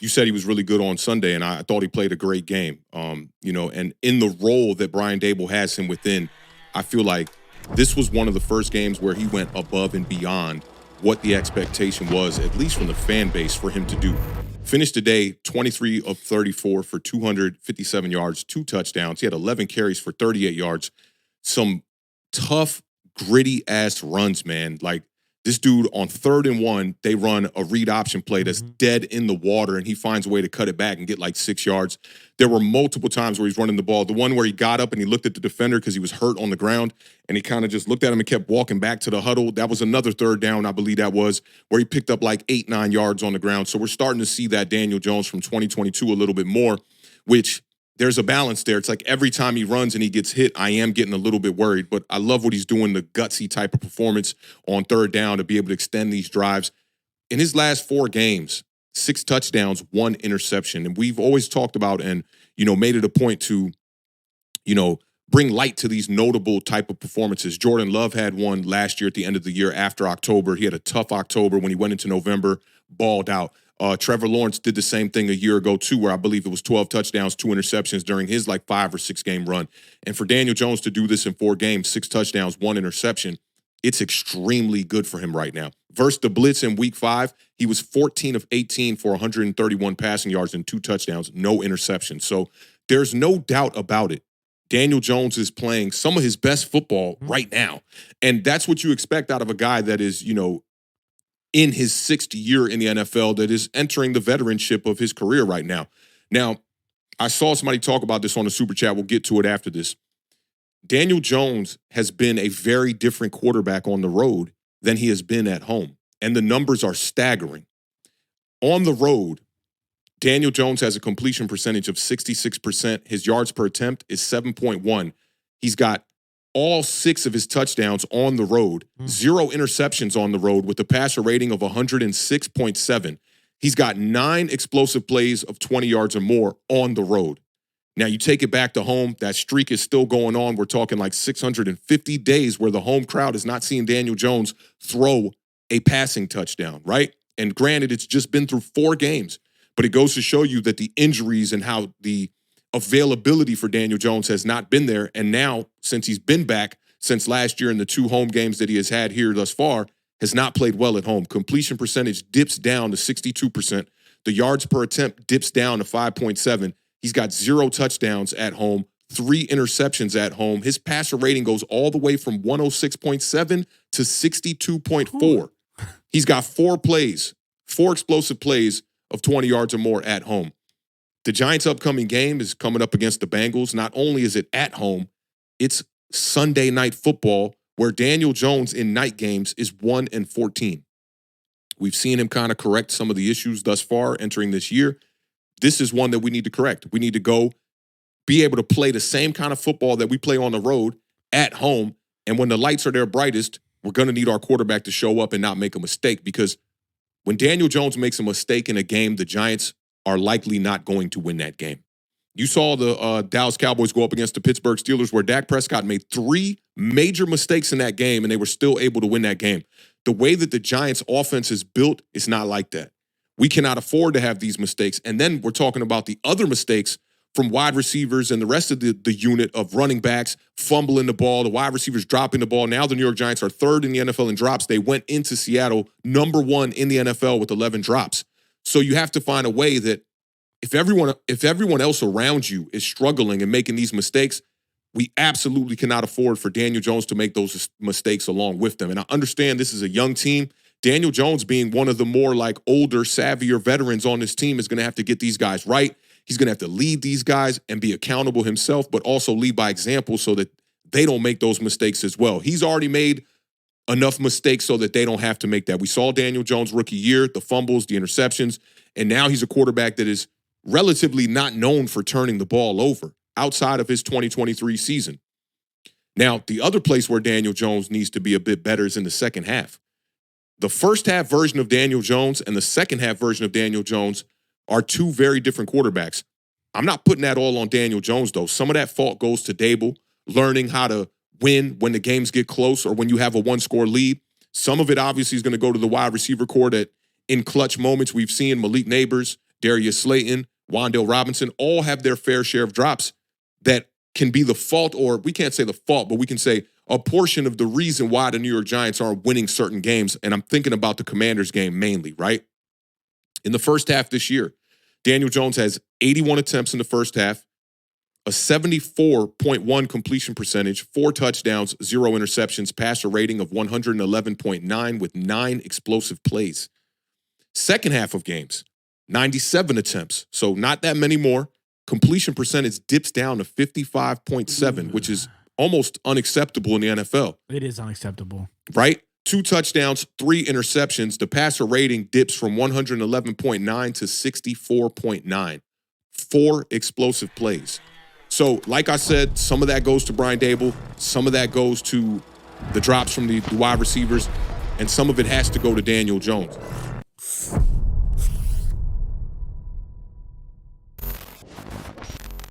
you said he was really good on Sunday, and I thought he played a great game. And in the role that Brian Dable has him within, I feel like this was one of the first games where he went above and beyond what the expectation was, at least from the fan base, for him to do. Finished today 23 of 34 for 257 yards, 2 touchdowns. He had 11 carries for 38 yards. Some tough, gritty ass runs, man. Like, this dude on 3rd and 1, they run a read option play that's dead in the water, and he finds a way to cut it back and get like 6 yards. There were multiple times where he's running the ball. The one where he got up and he looked at the defender because he was hurt on the ground, and he kind of just looked at him and kept walking back to the huddle. That was another 3rd down, I believe that was, where he picked up like 8-9 yards on the ground. So we're starting to see that Daniel Jones from 2022 a little bit more, which there's a balance there. It's like every time he runs and he gets hit, I am getting a little bit worried, but I love what he's doing, the gutsy type of performance on 3rd down to be able to extend these drives. In his last 4 games, 6 touchdowns, 1 interception. And we've always talked about and, made it a point to, bring light to these notable type of performances. Jordan Love had one last year at the end of the year after October. He had a tough October when he went into November, balled out. Trevor Lawrence did the same thing a year ago, too, where I believe it was 12 touchdowns, 2 interceptions during his 5 or 6 game run. And for Daniel Jones to do this in 4 games, 6 touchdowns, 1 interception, it's extremely good for him right now. Versus the blitz in week 5, he was 14 of 18 for 131 passing yards and 2 touchdowns, no interceptions. So there's no doubt about it. Daniel Jones is playing some of his best football right now. And that's what you expect out of a guy that is, in his 6th year in the NFL, that is entering the veteranship of his career right now. Now, I saw somebody talk about this on the Super Chat. We'll get to it after this. Daniel Jones has been a very different quarterback on the road than he has been at home, and the numbers are staggering. On the road, Daniel Jones has a completion percentage of 66%. His yards per attempt is 7.1. He's got all 6 of his touchdowns on the road, 0 interceptions on the road with a passer rating of 106.7. He's got 9 explosive plays of 20 yards or more on the road. Now, you take it back to home, that streak is still going on. We're talking like 650 days where the home crowd is not seeing Daniel Jones throw a passing touchdown, right? And granted, it's just been through 4 games, but it goes to show you that the injuries and how the availability for Daniel Jones has not been there. And now, since he's been back since last year in the 2 home games that he has had here thus far, has not played well at home. Completion percentage dips down to 62%. The yards per attempt dips down to 5.7. He's got 0 touchdowns at home, 3 interceptions at home. His passer rating goes all the way from 106.7 to 62.4. He's got 4 explosive plays of 20 yards or more at home. The Giants' upcoming game is coming up against the Bengals. Not only is it at home, it's Sunday Night Football, where Daniel Jones in night games is 1-14. We've seen him kind of correct some of the issues thus far entering this year. This is one that we need to correct. We need to go be able to play the same kind of football that we play on the road at home. And when the lights are their brightest, we're going to need our quarterback to show up and not make a mistake, because when Daniel Jones makes a mistake in a game, the Giants are likely not going to win that game. You saw the Dallas Cowboys go up against the Pittsburgh Steelers, where Dak Prescott made 3 major mistakes in that game, and they were still able to win that game. The way that the Giants' offense is built is not like that. We cannot afford to have these mistakes. And then we're talking about the other mistakes from wide receivers and the rest of the unit of running backs fumbling the ball, the wide receivers dropping the ball. Now the New York Giants are 3rd in the NFL in drops. They went into Seattle number 1 in the NFL with 11 drops. So you have to find a way that if everyone else around you is struggling and making these mistakes, we absolutely cannot afford for Daniel Jones to make those mistakes along with them. And I understand this is a young team. Daniel Jones, being one of the more older, savvier veterans on this team, is going to have to get these guys right. He's going to have to lead these guys and be accountable himself, but also lead by example so that they don't make those mistakes as well. He's already made enough mistakes so that they don't have to make that. We saw Daniel Jones rookie year, the fumbles, the interceptions, and now he's a quarterback that is relatively not known for turning the ball over outside of his 2023 season. Now, the other place where Daniel Jones needs to be a bit better is in the second half. The first half version of Daniel Jones and the second half version of Daniel Jones are 2 very different quarterbacks. I'm not putting that all on Daniel Jones, though. Some of that fault goes to Dable, learning how to win when the games get close or when you have a 1-score lead. Some of it obviously is going to go to the wide receiver core that in clutch moments we've seen Malik Neighbors Darius Slayton, Wan'Dale Robinson, all have their fair share of drops that can be the fault, or we can't say the fault, but we can say a portion of the reason why the New York Giants aren't winning certain games. And I'm thinking about the Commanders game mainly, right? In the first half this year, Daniel Jones has 81 attempts in the first half, a 74.1 completion percentage, 4 touchdowns, 0 interceptions, passer rating of 111.9 with 9 explosive plays. Second half of games, 97 attempts, so not that many more. Completion percentage dips down to 55.7, which is almost unacceptable in the NFL. It is unacceptable. Right? 2 touchdowns, 3 interceptions. The passer rating dips from 111.9 to 64.9. 4 explosive plays. So, like I said, some of that goes to Brian Daboll. Some of that goes to the drops from the wide receivers. And some of it has to go to Daniel Jones.